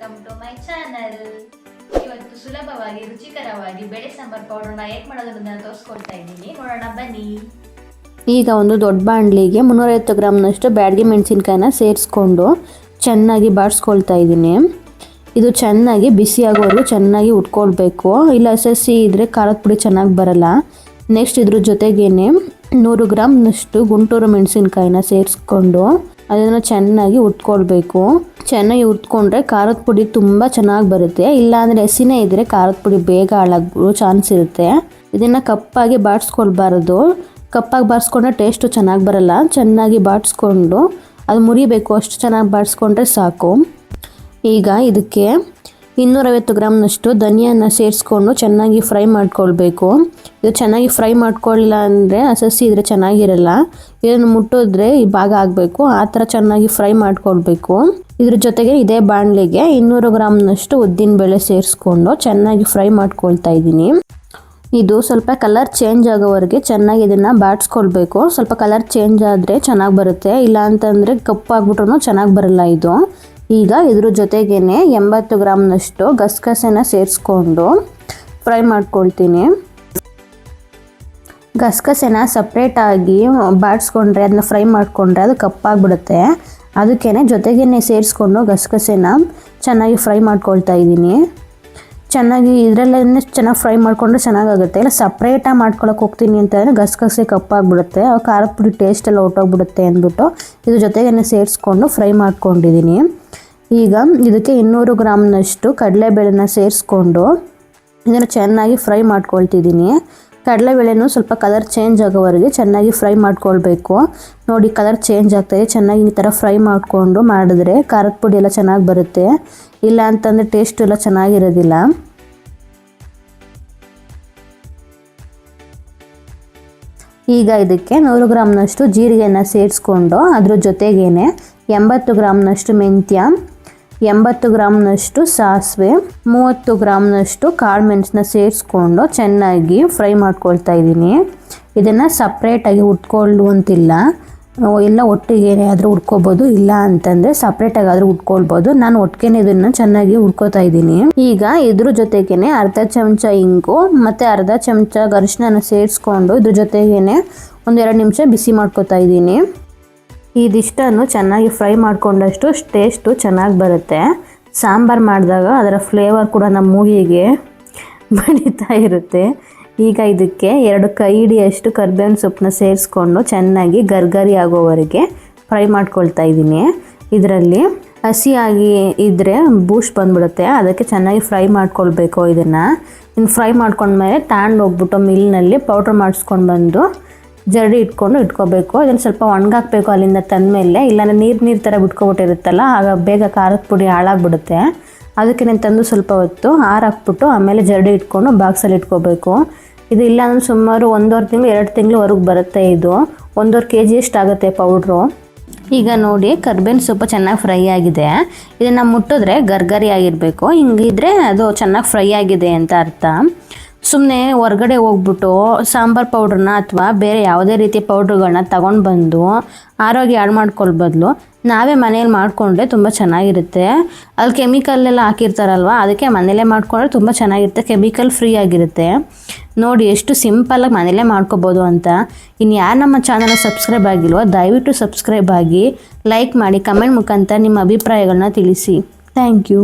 Welcome to my channel. ಇವತ್ತು ಸುಲಭವಾಗಿ ರುಚಿಕರವಾಗಿ ಬೇಳೆ ಸಾಂಬಾರ್ ಪೌಡರ್ನ ಹೇಗೆ ಮಾಡೋದನ್ನ ತೋರಿಸ್ಕೊಡ್ತಾ ಇದ್ದೀನಿ, ನೋಡೋಣ ಬನ್ನಿ. ಈಗ ಒಂದು ದೊಡ್ಡ ಬಾಣಲಿಗೆ 350 ಗ್ರಾಮ್ನಷ್ಟು ಬ್ಯಾಡಗಿ ಮೆಣಸಿನ್ಕಾಯಿನ ಸೇರಿಸ್ಕೊಂಡು ಚೆನ್ನಾಗಿ ಬಾಡಿಸ್ಕೊಳ್ತಾ ಇದ್ದೀನಿ. ಇದು ಚೆನ್ನಾಗಿ ಬಿಸಿ ಆಗೋವರೆಗೂ ಚೆನ್ನಾಗಿ ಉಟ್ಕೊಳ್ಬೇಕು, ಇಲ್ಲ ಹಸಿ ಇದ್ದರೆ ಖಾರದ ಪುಡಿ ಚೆನ್ನಾಗಿ ಬರಲ್ಲ. ನೆಕ್ಸ್ಟ್ ಇದ್ರ ಜೊತೆಗೇನೆ 100 ಗ್ರಾಮ್ನಷ್ಟು ಗುಂಟೂರು ಮೆಣಸಿನ್ಕಾಯಿನ ಸೇರಿಸ್ಕೊಂಡು ಅದನ್ನು ಚೆನ್ನಾಗಿ ಉಟ್ಕೊಳ್ಬೇಕು. ಚೆನ್ನಾಗಿ ಉಟ್ಕೊಂಡ್ರೆ ಖಾರದ ಪುಡಿ ತುಂಬ ಚೆನ್ನಾಗಿ ಬರುತ್ತೆ, ಇಲ್ಲಾಂದರೆ ಹಸಿನೇ ಇದ್ದರೆ ಖಾರದ ಪುಡಿ ಬೇಗ ಹಾಳಾಗೋ ಚಾನ್ಸ್ ಇರುತ್ತೆ. ಇದನ್ನು ಕಪ್ಪಾಗಿ ಬಾಡಿಸ್ಕೊಳ್ಬಾರ್ದು, ಕಪ್ಪಾಗಿ ಬಾಡಿಸ್ಕೊಂಡ್ರೆ ಟೇಸ್ಟು ಚೆನ್ನಾಗಿ ಬರಲ್ಲ. ಚೆನ್ನಾಗಿ ಬಾಡಿಸ್ಕೊಂಡು ಅದು ಮುರಿಬೇಕು, ಅಷ್ಟು ಚೆನ್ನಾಗಿ ಬಾಡಿಸ್ಕೊಂಡ್ರೆ ಸಾಕು. ಈಗ ಇದಕ್ಕೆ 250 ಗ್ರಾಮ್ನಷ್ಟು ಧನಿಯಾನ ಸೇರಿಸ್ಕೊಂಡು ಚೆನ್ನಾಗಿ ಫ್ರೈ ಮಾಡ್ಕೊಳ್ಬೇಕು. ಇದು ಚೆನ್ನಾಗಿ ಫ್ರೈ ಮಾಡ್ಕೊಳ್ಳಿಲ್ಲ ಅಂದರೆ ಹಸಿ ಇದ್ರೆ ಚೆನ್ನಾಗಿರಲ್ಲ. ಇದನ್ನು ಮುಟ್ಟಿದ್ರೆ ಈ ಭಾಗ ಆಗಬೇಕು, ಆ ಥರ ಚೆನ್ನಾಗಿ ಫ್ರೈ ಮಾಡ್ಕೊಳ್ಬೇಕು. ಇದ್ರ ಜೊತೆಗೆ ಇದೇ ಬಾಣಲೆಗೆ 200 ಗ್ರಾಮ್ನಷ್ಟು ಉದ್ದಿನಬೇಳೆ ಸೇರಿಸ್ಕೊಂಡು ಚೆನ್ನಾಗಿ ಫ್ರೈ ಮಾಡ್ಕೊಳ್ತಾ ಇದ್ದೀನಿ. ಇದು ಸ್ವಲ್ಪ ಕಲರ್ ಚೇಂಜ್ ಆಗೋವರೆಗೆ ಚೆನ್ನಾಗಿ ಇದನ್ನು ಬಾಡಿಸ್ಕೊಳ್ಬೇಕು. ಸ್ವಲ್ಪ ಕಲರ್ ಚೇಂಜ್ ಆದರೆ ಚೆನ್ನಾಗಿ ಬರುತ್ತೆ, ಇಲ್ಲ ಅಂತಂದರೆ ಕಪ್ಪಾಗ್ಬಿಟ್ರೂ ಚೆನ್ನಾಗಿ ಬರಲ್ಲ ಇದು. ಈಗ ಇದ್ರ ಜೊತೆಗೇನೆ 80 ಗ್ರಾಮ್ನಷ್ಟು ಗಸಗಸೆನ ಸೇರಿಸ್ಕೊಂಡು ಫ್ರೈ ಮಾಡ್ಕೊಳ್ತೀನಿ. ಗಸಗಸೆನ ಸಪ್ರೇಟಾಗಿ ಬಾಡಿಸ್ಕೊಂಡ್ರೆ ಅದನ್ನ ಫ್ರೈ ಮಾಡಿಕೊಂಡ್ರೆ ಅದು ಕಪ್ಪಾಗ್ಬಿಡುತ್ತೆ. ಅದಕ್ಕೇ ಜೊತೆಗೇ ಸೇರಿಸ್ಕೊಂಡು ಗಸಗಸೆನ ಚೆನ್ನಾಗಿ ಫ್ರೈ ಮಾಡ್ಕೊಳ್ತಾ ಇದ್ದೀನಿ. ಚೆನ್ನಾಗಿ ಇದರಲ್ಲೇ ಚೆನ್ನಾಗಿ ಫ್ರೈ ಮಾಡಿಕೊಂಡ್ರೆ ಚೆನ್ನಾಗಾಗುತ್ತೆ. ಇಲ್ಲ ಸಪ್ರೇಟಾಗಿ ಮಾಡ್ಕೊಳಕ್ಕೆ ಹೋಗ್ತೀನಿ ಅಂತಂದರೆ ಗಸಗಸೆ ಕಪ್ಪಾಗ್ಬಿಡುತ್ತೆ, ಖಾರದ ಪುಡಿ ಟೇಸ್ಟ್ ಎಲ್ಲ ಹೊಟ್ಟೋಗ್ಬಿಡುತ್ತೆ ಅಂದ್ಬಿಟ್ಟು ಇದ್ರ ಜೊತೆಗೇ ಸೇರಿಸ್ಕೊಂಡು ಫ್ರೈ ಮಾಡ್ಕೊಂಡಿದ್ದೀನಿ. ಈಗ ಇದಕ್ಕೆ 200 ಗ್ರಾಮ್ನಷ್ಟು ಕಡಲೆಬೇಳೆನ ಸೇರಿಸ್ಕೊಂಡು ಇದನ್ನು ಚೆನ್ನಾಗಿ ಫ್ರೈ ಮಾಡ್ಕೊಳ್ತಿದ್ದೀನಿ. ಕಡಲೆಬೇಳೆನೂ ಸ್ವಲ್ಪ ಕಲರ್ ಚೇಂಜ್ ಆಗೋವರೆಗೆ ಚೆನ್ನಾಗಿ ಫ್ರೈ ಮಾಡ್ಕೊಳ್ಬೇಕು. ನೋಡಿ ಕಲರ್ ಚೇಂಜ್ ಆಗ್ತಾಯಿದೆ, ಚೆನ್ನಾಗಿ ಈ ಥರ ಫ್ರೈ ಮಾಡಿಕೊಂಡು ಮಾಡಿದ್ರೆ ಖಾರದ ಪುಡಿ ಎಲ್ಲ ಚೆನ್ನಾಗಿ ಬರುತ್ತೆ, ಇಲ್ಲ ಅಂತಂದರೆ ಟೇಸ್ಟ್ ಎಲ್ಲ ಚೆನ್ನಾಗಿರೋದಿಲ್ಲ. ಈಗ ಇದಕ್ಕೆ 100 ಗ್ರಾಮ್ನಷ್ಟು ಜೀರಿಗೆನ ಸೇರಿಸ್ಕೊಂಡು ಅದ್ರ ಜೊತೆಗೇನೆ 80 ಗ್ರಾಮ್ನಷ್ಟು ಮೆಂತ್ಯ, 80 ಗ್ರಾಮ್ನಷ್ಟು ಸಾಸಿವೆ, 30 ಗ್ರಾಮ್ನಷ್ಟು ಕಾಳು ಮೆಣಸನ್ನ ಸೇರಿಸ್ಕೊಂಡು ಚೆನ್ನಾಗಿ ಫ್ರೈ ಮಾಡ್ಕೊಳ್ತಾ ಇದ್ದೀನಿ. ಇದನ್ನು ಸಪ್ರೇಟಾಗಿ ಉಟ್ಕೊಳ್ಳುವಂತಿಲ್ಲ, ಇಲ್ಲ ಒಟ್ಟಿಗೆ ಆದರೂ ಉಟ್ಕೋಬೋದು, ಇಲ್ಲ ಅಂತಂದರೆ ಸಪ್ರೇಟಾಗಿ ಆದರೂ ಉಟ್ಕೊಳ್ಬೋದು. ನಾನು ಒಟ್ಟಿಗೆ ಇದನ್ನು ಚೆನ್ನಾಗಿ ಉಟ್ಕೋತಾ ಇದ್ದೀನಿ. ಈಗ ಇದ್ರ ಜೊತೆಗೇ ಅರ್ಧ ಚಮಚ ಇಂಗು ಮತ್ತು ಅರ್ಧ ಚಮಚ ಅರಿಶಿನ ಸೇರಿಸ್ಕೊಂಡು ಇದ್ರ ಜೊತೆಗೇ 1-2 ನಿಮಿಷ ಬಿಸಿ ಮಾಡ್ಕೋತಾ ಇದ್ದೀನಿ. ಇದಿಷ್ಟನ್ನು ಚೆನ್ನಾಗಿ ಫ್ರೈ ಮಾಡಿಕೊಂಡಷ್ಟು ಟೇಸ್ಟು ಚೆನ್ನಾಗಿ ಬರುತ್ತೆ. ಸಾಂಬಾರು ಮಾಡಿದಾಗ ಅದರ ಫ್ಲೇವರ್ ಕೂಡ ನಮ್ಮ ಮೂಗಿಗೆ ಬಡಿತಾ ಇರುತ್ತೆ. ಈಗ ಇದಕ್ಕೆ 2 ಕೈ ಹಿಡಿಯಷ್ಟು ಕರಿಬೇವಿನ ಸೊಪ್ಪನ್ನ ಸೇರಿಸ್ಕೊಂಡು ಚೆನ್ನಾಗಿ ಗರ್ಗರಿ ಆಗೋವರೆಗೆ ಫ್ರೈ ಮಾಡ್ಕೊಳ್ತಾ ಇದ್ದೀನಿ. ಇದರಲ್ಲಿ ಹಸಿಯಾಗಿ ಇದ್ದರೆ ಬೂಸ್ಟ್ ಬಂದ್ಬಿಡುತ್ತೆ, ಅದಕ್ಕೆ ಚೆನ್ನಾಗಿ ಫ್ರೈ ಮಾಡ್ಕೊಳ್ಬೇಕು. ಇನ್ನು ಫ್ರೈ ಮಾಡ್ಕೊಂಡ್ಮೇಲೆ ಹೋಗ್ಬಿಟ್ಟು ಮಿಲ್ನಲ್ಲಿ ಪೌಡ್ರ್ ಮಾಡಿಸ್ಕೊಂಡು ಬಂದು ಜರಡಿ ಇಟ್ಕೋಬೇಕು. ಇದನ್ನು ಸ್ವಲ್ಪ ಒಣಗಾಕಬೇಕು ಅಲ್ಲಿಂದ ತಂದಮೇಲೆ, ಇಲ್ಲಾಂದರೆ ನೀರು ಥರ ಬಿಟ್ಕೊಬಿಟ್ಟಿರುತ್ತಲ್ಲ, ಆಗ ಬೇಗ ಖಾರದ ಪುಡಿ ಹಾಳಾಗ್ಬಿಡುತ್ತೆ. ಅದಕ್ಕೆ ನಾನು ತಂದು ಸ್ವಲ್ಪ ಹೊತ್ತು ಹಾರಾಕ್ಬಿಟ್ಟು ಆಮೇಲೆ ಜರಡಿ ಇಟ್ಕೊಂಡು ಬಾಕ್ಸಲ್ಲಿ ಇಟ್ಕೋಬೇಕು. ಇದು ಇಲ್ಲ ಅಂದರೆ ಸುಮಾರು 1.5 ತಿಂಗಳು 2 ತಿಂಗಳವರೆಗೂ ಬರುತ್ತೆ. ಇದು 1.5 kg ಆಗುತ್ತೆ ಪೌಡ್ರು. ಈಗ ನೋಡಿ ಕರ್ಬೇವಿನ ಸೊಪ್ಪು ಚೆನ್ನಾಗಿ ಫ್ರೈ ಆಗಿದೆ. ಇದನ್ನು ಮುಟ್ಟಿದ್ರೆ ಗರ್ಗರಿ ಆಗಿರಬೇಕು, ಹಿಂಗಿದ್ರೆ ಅದು ಚೆನ್ನಾಗಿ ಫ್ರೈ ಆಗಿದೆ ಅಂತ ಅರ್ಥ. ಸುಮ್ಮನೆ ಹೊರ್ಗಡೆ ಹೋಗ್ಬಿಟ್ಟು ಸಾಂಬಾರು ಪೌಡ್ರನ್ನ ಅಥವಾ ಬೇರೆ ಯಾವುದೇ ರೀತಿಯ ಪೌಡ್ರುಗಳನ್ನ ತಗೊಂಡು ಬಂದು ಆರೋಗ್ಯ ಹಾಳು ಮಾಡ್ಕೊಳ್ಳೋ ಬದಲು ನಾವೇ ಮನೇಲಿ ಮಾಡಿಕೊಂಡ್ರೆ ತುಂಬ ಚೆನ್ನಾಗಿರುತ್ತೆ. ಅಲ್ಲಿ ಕೆಮಿಕಲ್ಲೆಲ್ಲ ಹಾಕಿರ್ತಾರಲ್ವ, ಅದಕ್ಕೆ ಮನೇಲೇ ಮಾಡಿಕೊಂಡ್ರೆ ತುಂಬ ಚೆನ್ನಾಗಿರುತ್ತೆ, ಕೆಮಿಕಲ್ ಫ್ರೀ ಆಗಿರುತ್ತೆ. ನೋಡಿ ಎಷ್ಟು ಸಿಂಪಲ್ಲಾಗಿ ಮನೇಲೇ ಮಾಡ್ಕೋಬೋದು ಅಂತ. ಇನ್ನು ಯಾರು ನಮ್ಮ ಚಾನಲ್ನ ಸಬ್ಸ್ಕ್ರೈಬ್ ಆಗಿಲ್ವೋ ದಯವಿಟ್ಟು ಸಬ್ಸ್ಕ್ರೈಬ್ ಆಗಿ, ಲೈಕ್ ಮಾಡಿ, ಕಮೆಂಟ್ ಮುಖಾಂತರ ನಿಮ್ಮ ಅಭಿಪ್ರಾಯಗಳನ್ನ ತಿಳಿಸಿ. Thank you.